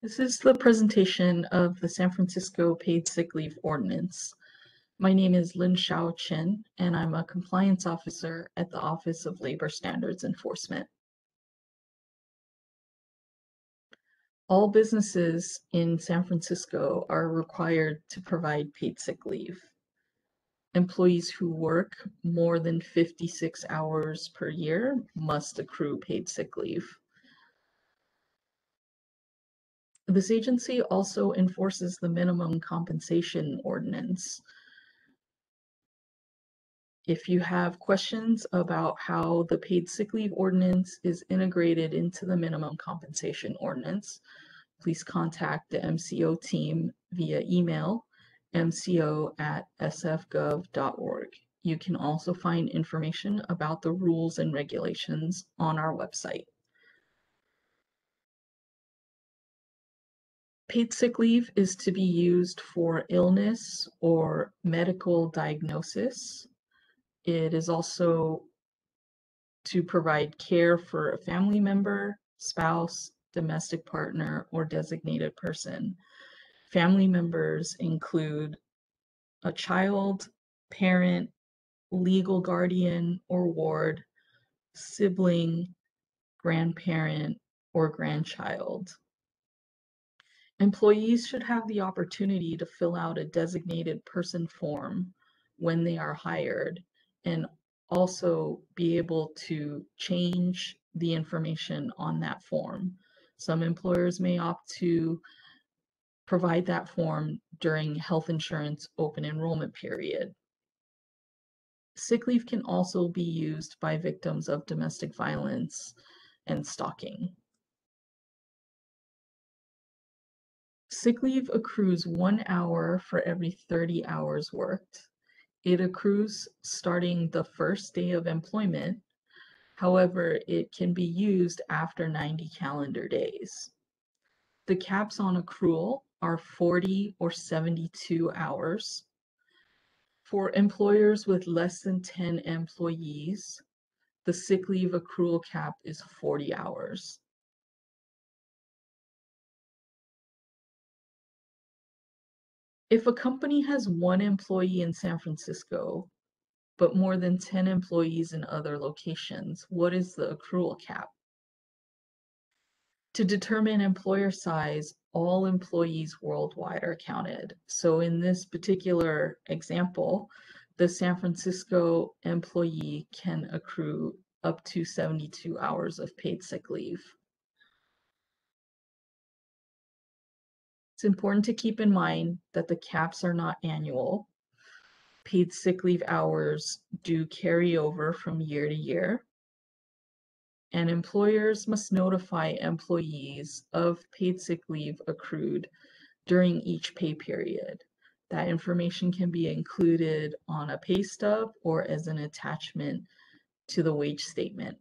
This is the presentation of the San Francisco Paid Sick Leave Ordinance. My name is Lin Shao Chen, and I'm a compliance officer at the Office of Labor Standards Enforcement. All businesses in San Francisco are required to provide paid sick leave. Employees who work more than 56 hours per year must accrue paid sick leave. This agency also enforces the minimum compensation ordinance. If you have questions about how the paid sick leave ordinance is integrated into the minimum compensation ordinance, please contact the MCO team via email mco@sfgov.org. You can also find information about the rules and regulations on our website. Paid sick leave is to be used for illness or medical diagnosis. It is also to provide care for a family member, spouse, domestic partner, or designated person. Family members include a child, parent, legal guardian or ward, sibling, grandparent, or grandchild. Employees should have the opportunity to fill out a designated person form when they are hired and also be able to change the information on that form. Some employers may opt to provide that form during health insurance open enrollment period. Sick leave can also be used by victims of domestic violence and stalking. Sick leave accrues 1 hour for every 30 hours worked. It accrues starting the first day of employment. However, it can be used after 90 calendar days. The caps on accrual are 40 or 72 hours. For employers with less than 10 employees, the sick leave accrual cap is 40 hours. If a company has 1 employee in San Francisco, but more than 10 employees in other locations, what is the accrual cap? To determine employer size, all employees worldwide are counted. So in this particular example, the San Francisco employee can accrue up to 72 hours of paid sick leave. It's important to keep in mind that the caps are not annual. Paid sick leave hours do carry over from year to year, and employers must notify employees of paid sick leave accrued during each pay period. That information can be included on a pay stub or as an attachment to the wage statement.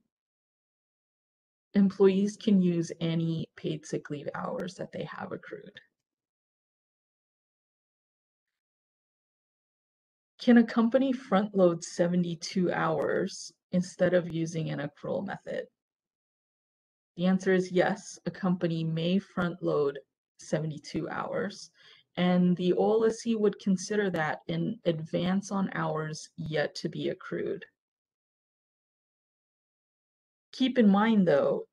Employees can use any paid sick leave hours that they have accrued. Can a company front load 72 hours instead of using an accrual method? The answer is yes, a company may front load 72 hours, and the OLSC would consider that an advance on hours yet to be accrued. Keep in mind though,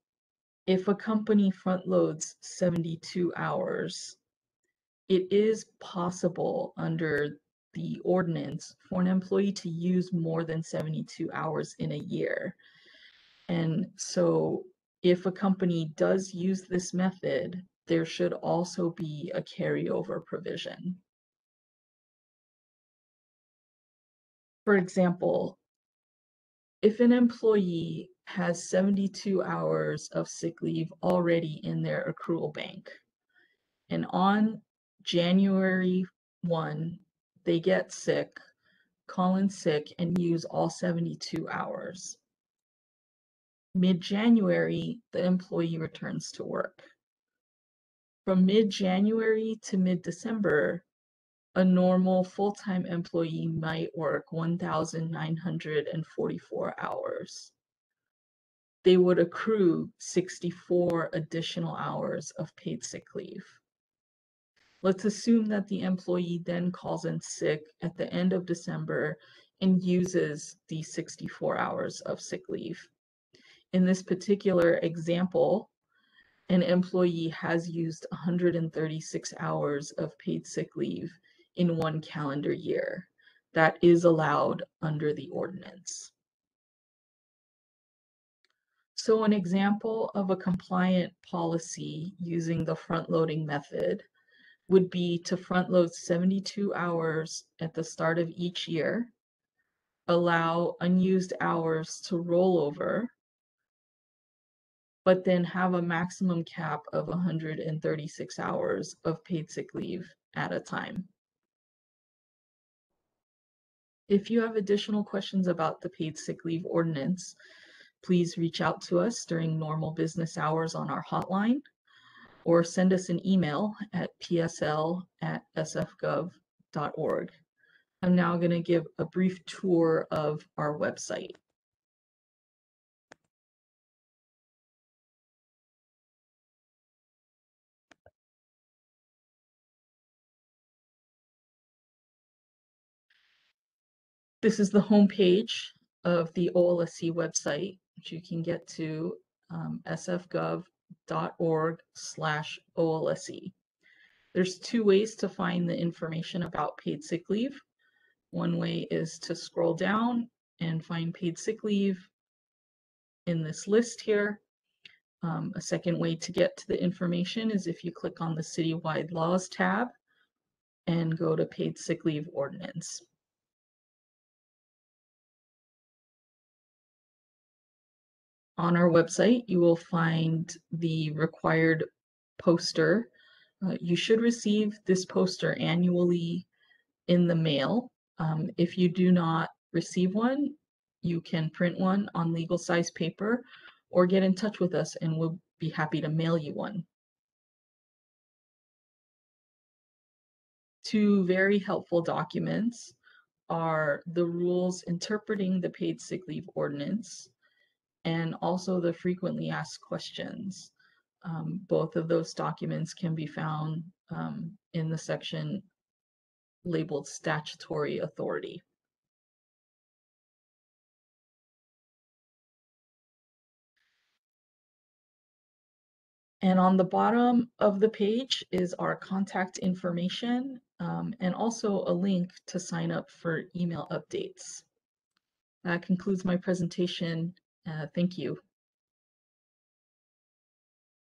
if a company front loads 72 hours, it is possible under the ordinance for an employee to use more than 72 hours in a year. And so if a company does use this method, there should also be a carryover provision. For example, if an employee has 72 hours of sick leave already in their accrual bank, and on January 1, they get sick, call in sick, and use all 72 hours. Mid-January, the employee returns to work. From mid-January to mid-December, a normal full-time employee might work 1,944 hours. they would accrue 64 additional hours of paid sick leave. Let's assume that the employee then calls in sick at the end of December and uses the 64 hours of sick leave. In this particular example, an employee has used 136 hours of paid sick leave in one calendar year. That is allowed under the ordinance. So an example of a compliant policy using the front-loading method would be to front-load 72 hours at the start of each year, allow unused hours to roll over, but then have a maximum cap of 136 hours of paid sick leave at a time. If you have additional questions about the paid sick leave ordinance, please reach out to us during normal business hours on our hotline, or send us an email at psl@sfgov.org. I'm now going to give a brief tour of our website. This is the homepage of the OLSC website, which you can get to sfgov.org/OLSC. There's two ways to find the information about paid sick leave. One way is to scroll down and find paid sick leave in this list here. A second way to get to the information is if you click on the Citywide Laws tab and go to Paid Sick Leave Ordinance. On our website, you will find the required poster. You should receive this poster annually in the mail. If you do not receive one, you can print one on legal size paper or get in touch with us and we'll be happy to mail you one. Two very helpful documents are the rules interpreting the paid sick leave ordinance and also the frequently asked questions. Both of those documents can be found in the section labeled Statutory Authority. And on the bottom of the page is our contact information and also a link to sign up for email updates. That concludes my presentation. Thank you.